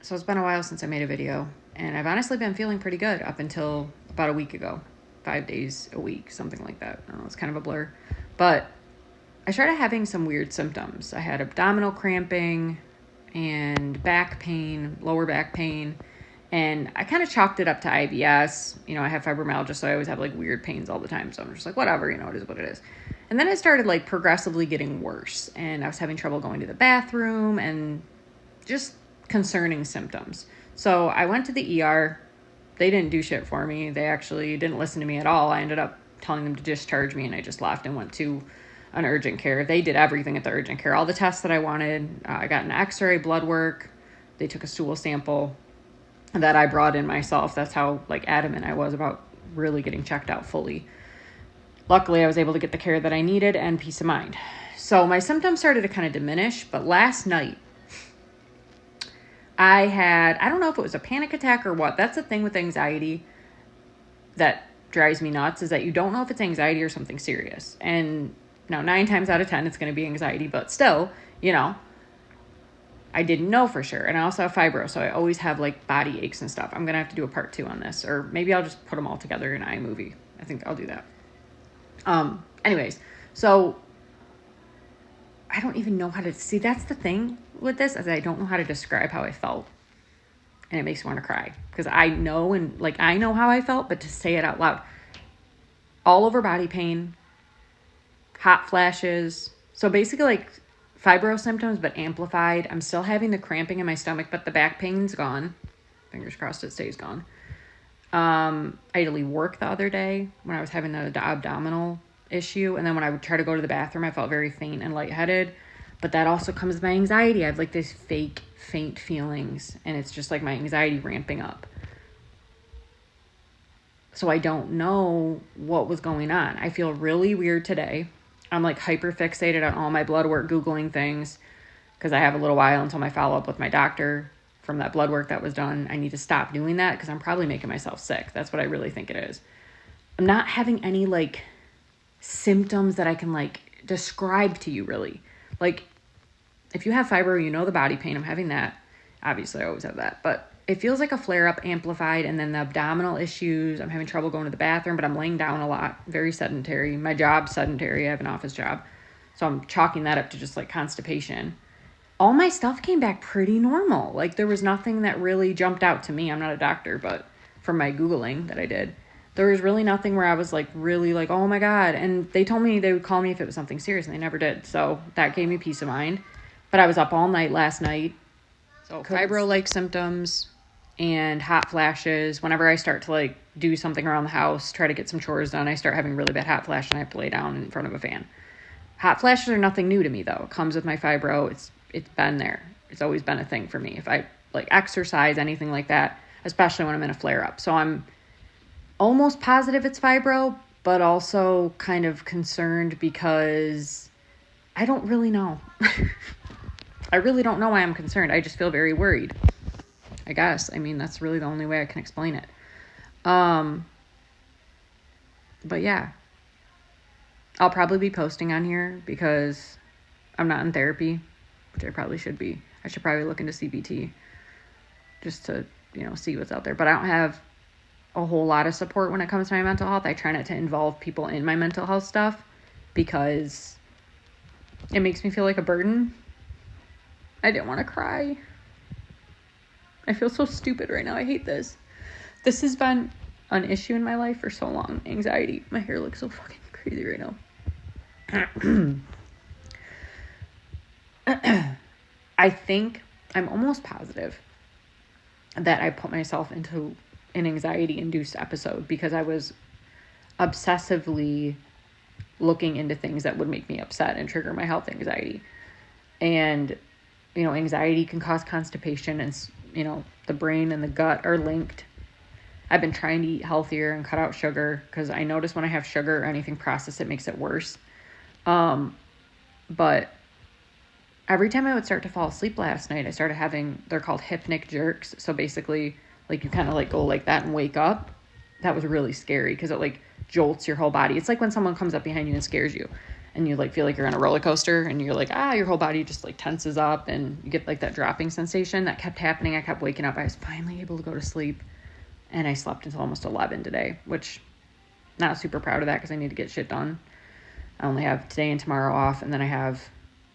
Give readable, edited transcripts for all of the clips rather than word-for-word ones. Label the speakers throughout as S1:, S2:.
S1: So it's been a while since I made a video, and I've honestly been feeling pretty good up until about a week ago. 5 days a week, something like that. I don't know, it's kind of a blur. But I started having some weird symptoms. I had abdominal cramping and back pain, lower back pain, and I kind of chalked it up to IBS. I have fibromyalgia, so I always have like weird pains all the time. So I'm just like, whatever, it is what it is. And then it started like progressively getting worse, and I was having trouble going to the bathroom and just concerning symptoms. So I went to the ER. They didn't do shit for me. They actually didn't listen to me at all. I ended up telling them to discharge me, and I just left and went to an urgent care. They did everything at the urgent care. All the tests that I wanted. I got an x-ray, blood work. They took a stool sample that I brought in myself. That's how adamant I was about really getting checked out fully. Luckily, I was able to get the care that I needed and peace of mind. So my symptoms started to kind of diminish, but last night I don't know if it was a panic attack or what. That's the thing with anxiety that drives me nuts, is that you don't know if it's anxiety or something serious. And now 9 times out of 10, it's going to be anxiety, but still, I didn't know for sure. And I also have fibro, so I always have body aches and stuff. I'm going to have to do a part 2 on this, or maybe I'll just put them all together in iMovie. I think I'll do that. Anyways, so I don't even know how to see. That's the thing with this, is I don't know how to describe how I felt. And it makes me want to cry, because I know how I felt, but to say it out loud. All over body pain, hot flashes. So basically fibro symptoms, but amplified. I'm still having the cramping in my stomach, but the back pain's gone. Fingers crossed it stays gone. I had to leave work the other day when I was having the abdominal issue. And then when I would try to go to the bathroom, I felt very faint and lightheaded. But that also comes with my anxiety. I have these fake faint feelings, and it's just my anxiety ramping up. So I don't know what was going on. I feel really weird today. I'm hyper fixated on all my blood work, Googling things, because I have a little while until my follow-up with my doctor from that blood work that was done. I need to stop doing that because I'm probably making myself sick. That's what I really think it is. I'm not having any symptoms that I can describe to you, really. If you have fibro, the body pain. I'm having that. Obviously, I always have that. But it feels like a flare-up amplified. And then the abdominal issues. I'm having trouble going to the bathroom, but I'm laying down a lot. Very sedentary. My job's sedentary. I have an office job. So I'm chalking that up to just constipation. All my stuff came back pretty normal. There was nothing that really jumped out to me. I'm not a doctor, but from my Googling that I did, there was really nothing where I was really oh my God. And they told me they would call me if it was something serious, and they never did. So that gave me peace of mind. But I was up all night last night. So fibro-like symptoms and hot flashes. Whenever I start to do something around the house, try to get some chores done, I start having really bad hot flash and I have to lay down in front of a fan. Hot flashes are nothing new to me, though. It comes with my fibro. It's been there. It's always been a thing for me. If I exercise, anything like that, especially when I'm in a flare-up. So I'm almost positive it's fibro, but also kind of concerned because I don't really know. I really don't know why I'm concerned. I just feel very worried, I guess. That's really the only way I can explain it. But yeah, I'll probably be posting on here because I'm not in therapy, which I probably should be. I should probably look into CBT just to, see what's out there. But I don't have a whole lot of support when it comes to my mental health. I try not to involve people in my mental health stuff because it makes me feel like a burden. I didn't want to cry. I feel so stupid right now. I hate this. This has been an issue in my life for so long. Anxiety. My hair looks so fucking crazy right now. I think I'm almost positive that I put myself into an anxiety-induced episode because I was obsessively looking into things that would make me upset and trigger my health anxiety. And anxiety can cause constipation, and the brain and the gut are linked. I've been trying to eat healthier and cut out sugar because I notice when I have sugar or anything processed, it makes it worse. But every time I would start to fall asleep last night, I started having, they're called hypnic jerks. So basically, you kind of go like that and wake up. That was really scary because it jolts your whole body. It's like when someone comes up behind you and scares you. and you like feel like you're on a roller coaster, and you're like, your whole body just like tenses up, and you get like that dropping sensation. That kept happening. I kept waking up. I was finally able to go to sleep, and I slept until almost 11 today, which not super proud of that because I need to get shit done. I only have today and tomorrow off, and then I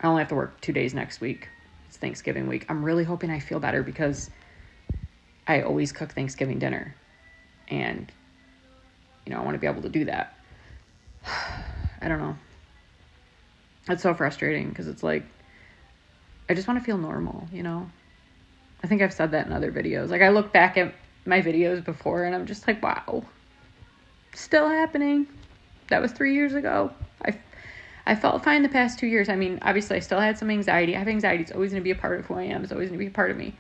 S1: only have to work 2 days next week. It's Thanksgiving week. I'm really hoping I feel better because I always cook Thanksgiving dinner, and I want to be able to do that. I don't know. It's so frustrating because it's like, I just want to feel normal, I think I've said that in other videos. Like, I look back at my videos before and I'm just like, wow, still happening. That was 3 years ago. I felt fine the past 2 years. I mean, obviously I still had some anxiety. I have anxiety. It's always going to be a part of who I am. It's always going to be a part of me.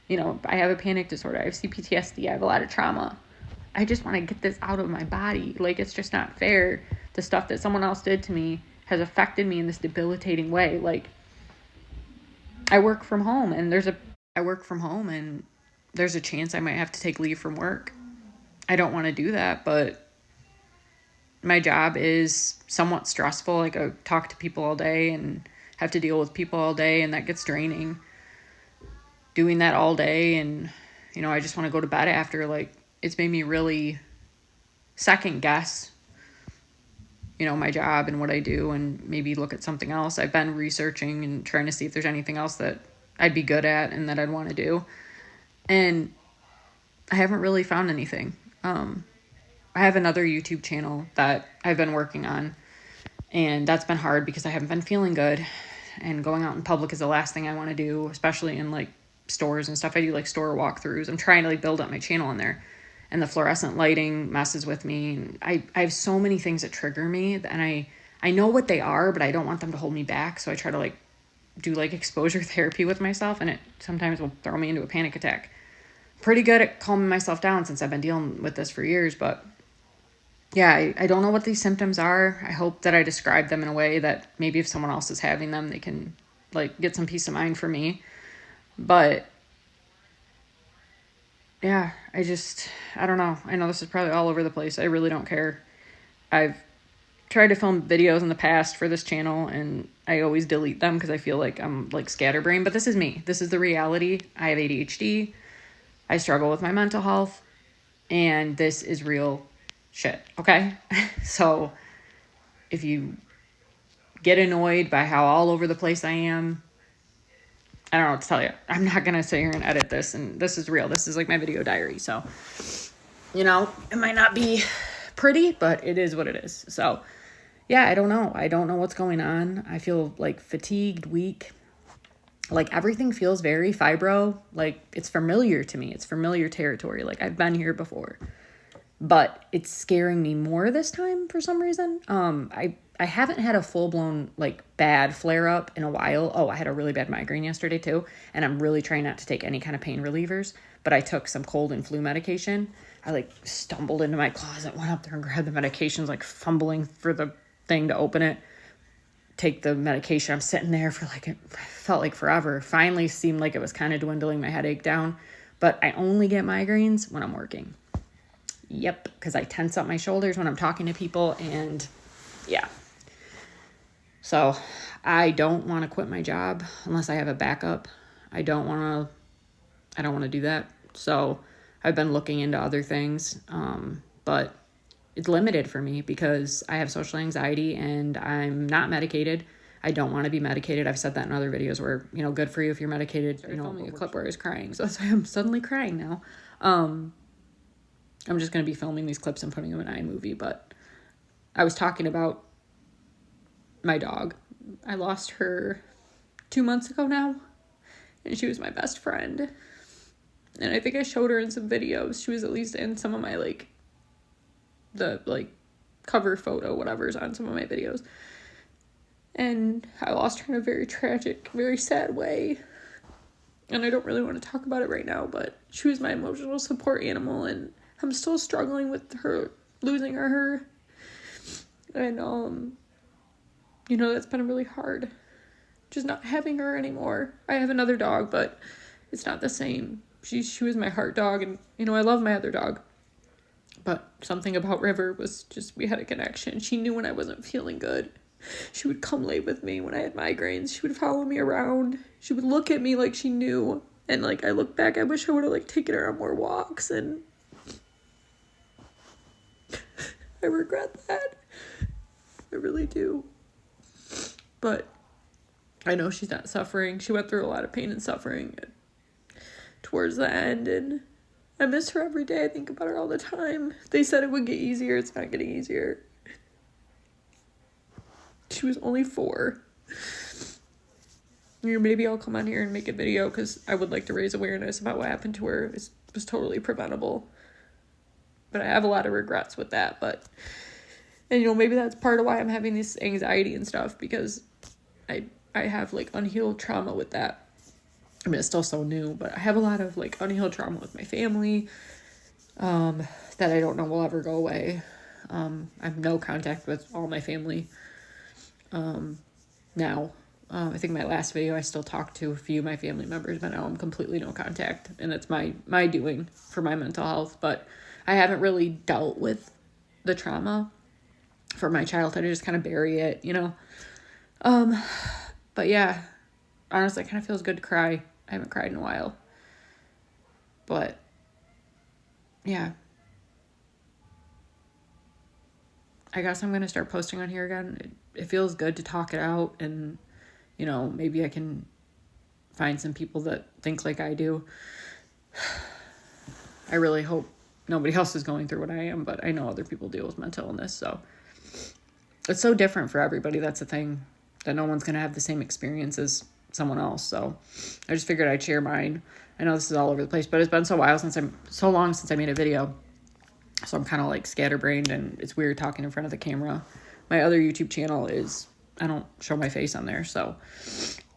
S1: I have a panic disorder. I have CPTSD. I have a lot of trauma. I just want to get this out of my body. Like, it's just not fair. The stuff that someone else did to me has affected me in this debilitating way. Like, I work from home and there's a chance I might have to take leave from work. I don't want to do that, but my job is somewhat stressful. Like, I talk to people all day and have to deal with people all day, and that gets draining. Doing that all day, and I just want to go to bed after. Like, it's made me really second guess my job and what I do, and maybe look at something else. I've been researching and trying to see if there's anything else that I'd be good at and that I'd want to do, and I haven't really found anything. I have another YouTube channel that I've been working on, and that's been hard because I haven't been feeling good, and going out in public is the last thing I want to do, especially in like stores and stuff. I do like store walkthroughs. I'm trying to like build up my channel in there, and the fluorescent lighting messes with me, and I have so many things that trigger me, and I know what they are, but I don't want them to hold me back. So I try to like do like exposure therapy with myself, and it sometimes will throw me into a panic attack. Pretty good at calming myself down since I've been dealing with this for years, but yeah, I don't know what these symptoms are. I hope that I describe them in a way that maybe if someone else is having them, they can like get some peace of mind for me. But yeah, I don't know. I know this is probably all over the place. I really don't care. I've tried to film videos in the past for this channel, and I always delete them because I feel like I'm like scatterbrained. But this is me. This is the reality. I have ADHD. I struggle with my mental health, and this is real shit, okay? So if you get annoyed by how all over the place I am, I don't know what to tell you. I'm not going to sit here and edit this, and this is real. This is like my video diary. So, it might not be pretty, but it is what it is. So, yeah, I don't know. I don't know what's going on. I feel like fatigued, weak. Like, everything feels very fibro. Like, it's familiar to me. It's familiar territory. Like, I've been here before. But it's scaring me more this time for some reason. I haven't had a full-blown, like, bad flare-up in a while. Oh, I had a really bad migraine yesterday, too. And I'm really trying not to take any kind of pain relievers. But I took some cold and flu medication. I, like, stumbled into my closet, went up there and grabbed the medications, like, fumbling for the thing to open it. Take the medication. I'm sitting there for, like, it felt like forever. Finally seemed like it was kind of dwindling my headache down. But I only get migraines when I'm working. Yep, because I tense up my shoulders when I'm talking to people, and yeah. So I don't want to quit my job unless I have a backup. I don't want to do that. So I've been looking into other things, but it's limited for me because I have social anxiety and I'm not medicated. I don't want to be medicated. I've said that in other videos where, good for you if you're medicated. Filming a clip where I was crying, so that's why I'm suddenly crying now. I'm just going to be filming these clips and putting them in iMovie, but I was talking about my dog. I lost her 2 months ago now, and she was my best friend. And I think I showed her in some videos. She was at least in some of my, the cover photo, whatever's on some of my videos. And I lost her in a very tragic, very sad way. And I don't really want to talk about it right now, but she was my emotional support animal, and I'm still struggling with her, losing her. And, that's been really hard. Just not having her anymore. I have another dog, but it's not the same. She was my heart dog, and, I love my other dog. But something about River was just, we had a connection. She knew when I wasn't feeling good.
S2: She would come lay with me when I had migraines. She would follow me around. She would look at me like she knew. And, like, I look back, I wish I would have, like, taken her on more walks, and I regret that. I really do. But I know she's not suffering. She went through a lot of pain and suffering towards the end, and I miss her every day. I think about her all the time. They said it would get easier. It's not getting easier. She was only 4. Maybe I'll come on here and make a video because I would like to raise awareness about what happened to her. It was totally preventable. But I have a lot of regrets with that. And, maybe that's part of why I'm having this anxiety and stuff, because I have, like, unhealed trauma with that. I mean, it's still so new, but I have a lot of, like, unhealed trauma with my family that I don't know will ever go away. I have no contact with all my family now. I think my last video I still talked to a few of my family members, but now I'm completely no contact, and it's my doing for my mental health. But I haven't really dealt with the trauma from my childhood. I just kind of bury it, But yeah, honestly, it kind of feels good to cry. I haven't cried in a while. But yeah, I guess I'm going to start posting on here again. It feels good to talk it out, and maybe I can find some people that think like I do. I really hope nobody else is going through what I am, but I know other people deal with mental illness, so it's so different for everybody. That's the thing, that no one's going to have the same experience as someone else. So I just figured I'd share mine. I know this is all over the place, but it's been so long since I made a video. So I'm kind of like scatterbrained, and it's weird talking in front of the camera. My other YouTube channel I don't show my face on there. So,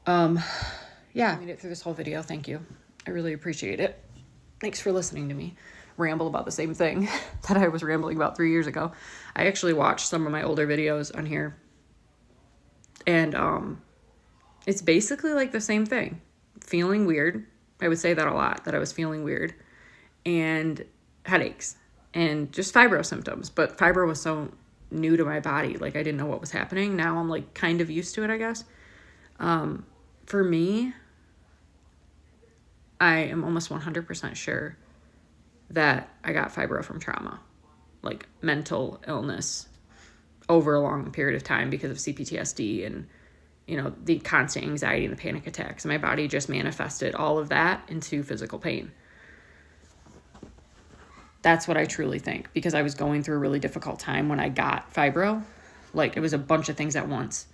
S2: yeah, I made it through this whole video. Thank you. I really appreciate it. Thanks for listening to me ramble about the same thing that I was rambling about 3 years ago. I actually watched some of my older videos on here, and it's basically like the same thing. Feeling weird. I would say that a lot, that I was feeling weird, and headaches, and just fibro symptoms. But fibro was so new to my body, like I didn't know what was happening. Now I'm like kind of used to it, I guess. For me, I am almost 100% sure that I got fibro from trauma, like mental illness over a long period of time because of CPTSD and the constant anxiety and the panic attacks. My body just manifested all of that into physical pain. That's what I truly think, because I was going through a really difficult time when I got fibro. Like, it was a bunch of things at once,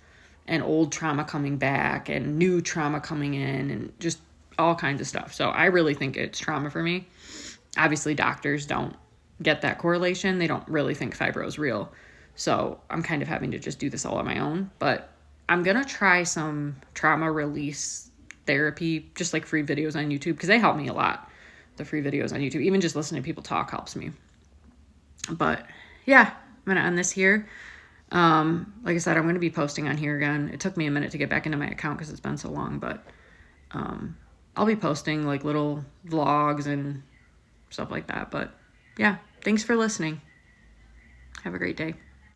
S2: and old trauma coming back and new trauma coming in and just all kinds of stuff. So I really think it's trauma for me. Obviously, doctors don't get that correlation. They don't really think fibro is real. So I'm kind of having to just do this all on my own. But I'm going to try some trauma release therapy, just like free videos on YouTube, because they help me a lot. The free videos on YouTube, even just listening to people talk helps me. But yeah, I'm going to end this here. Like I said, I'm going to be posting on here again. It took me a minute to get back into my account because it's been so long, but I'll be posting like little vlogs and stuff like that. But yeah, thanks for listening. Have a great day.